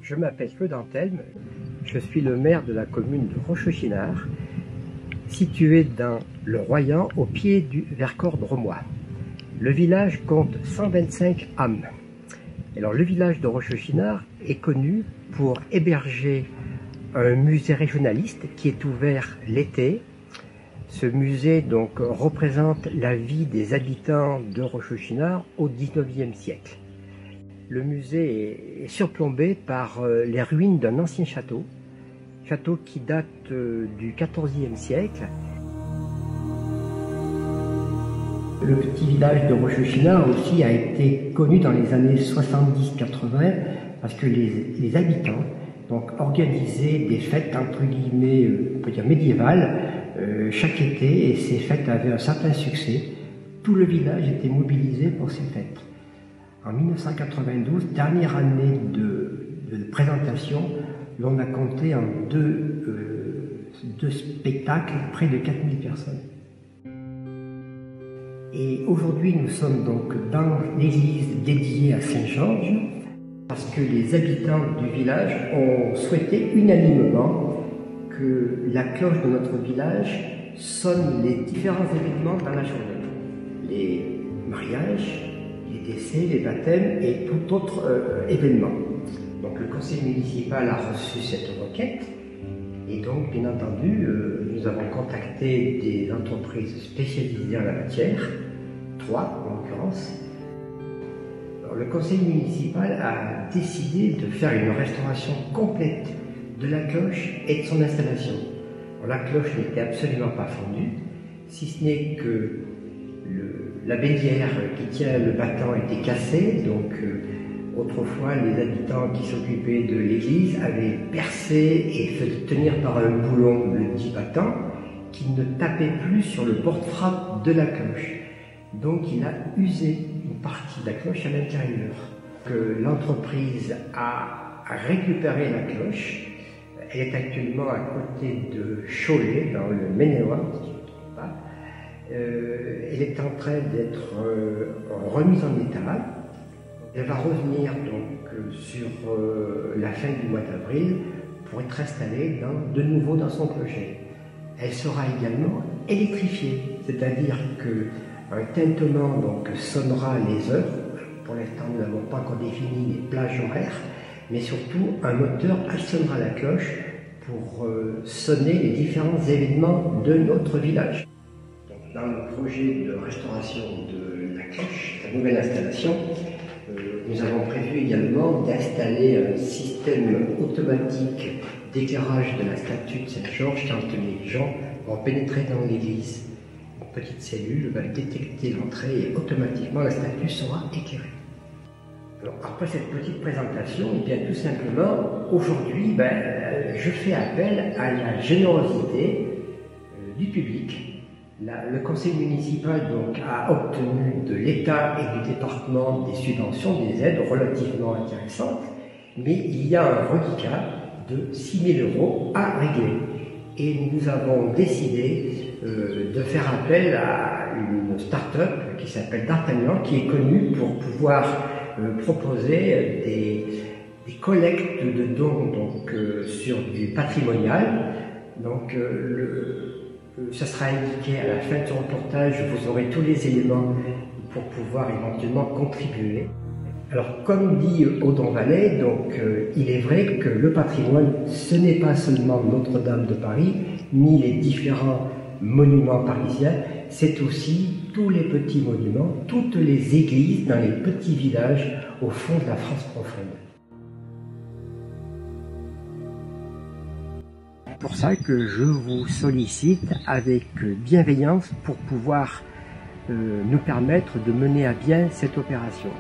Je m'appelle Claude Antelme, je suis le maire de la commune de Rochechinard, située dans le Royan au pied du Vercors dromois. Le village compte 125 âmes. Alors le village de Rochechinard est connu pour héberger un musée régionaliste qui est ouvert l'été. Ce musée donc représente la vie des habitants de Rochechinard au XIXe siècle. Le musée est surplombé par les ruines d'un ancien château qui date du XIVe siècle. Le petit village de Rochechinard aussi a été connu dans les années 70-80 parce que les habitants donc organisaient des fêtes entre guillemets, on peut dire médiévales, chaque été, et ces fêtes avaient un certain succès. Tout le village était mobilisé pour ces fêtes. En 1992, dernière année de présentation, l'on a compté en deux spectacles près de 4000 personnes. Et aujourd'hui, nous sommes donc dans l'église dédiée à Saint-Georges parce que les habitants du village ont souhaité unanimement que la cloche de notre village sonne les différents événements dans la journée. Les mariages, les décès, les baptêmes et tout autre événement. Donc le conseil municipal a reçu cette requête et donc bien entendu nous avons contacté des entreprises spécialisées en la matière, 3 en l'occurrence. Le conseil municipal a décidé de faire une restauration complète de la cloche et de son installation. Alors, la cloche n'était absolument pas fondue, si ce n'est que la bélière qui tient le battant était cassée, donc autrefois les habitants qui s'occupaient de l'église avaient percé et fait tenir par un boulon le dit battant qui ne tapait plus sur le porte-frappe de la cloche. Donc il a usé une partie de la cloche à l'intérieur. L'entreprise a récupéré la cloche. Elle est actuellement à côté de Cholet, dans le Maine-et-Loire, si je ne me trompe pas. Elle est en train d'être remise en état. Elle va revenir donc sur la fin du mois d'avril pour être installée de nouveau dans son clocher. Elle sera également électrifiée, c'est-à-dire qu'un tintement donc sonnera les heures. Pour l'instant, nous n'avons pas encore défini les plages horaires, mais surtout un moteur actionnera la cloche pour sonner les différents événements de notre village. Donc, dans le projet de restauration de la cloche, la nouvelle installation, nous avons prévu également d'installer un système automatique d'éclairage de la statue de Saint-Georges quand les gens vont pénétrer dans l'église. Une petite cellule va détecter l'entrée et automatiquement la statue sera éclairée. Alors, après cette petite présentation, et bien tout simplement, aujourd'hui, je fais appel à la générosité du public. Le conseil municipal donc, a obtenu de l'État et du département des subventions, des aides relativement intéressantes, mais il y a un reliquat de 6 000 € à régler. Et nous avons décidé de faire appel à une start-up qui s'appelle D'Artagnan, qui est connue pour pouvoir proposer des collectes de dons donc, sur du patrimonial. Donc, ça sera indiqué à la fin de ce reportage, vous aurez tous les éléments pour pouvoir éventuellement contribuer. Alors, comme dit Audon Vallet, donc, il est vrai que le patrimoine, ce n'est pas seulement Notre-Dame de Paris, ni les différents monuments parisiens, c'est aussi tous les petits monuments, toutes les églises dans les petits villages au fond de la France profonde. C'est pour ça que je vous sollicite avec bienveillance pour pouvoir nous permettre de mener à bien cette opération.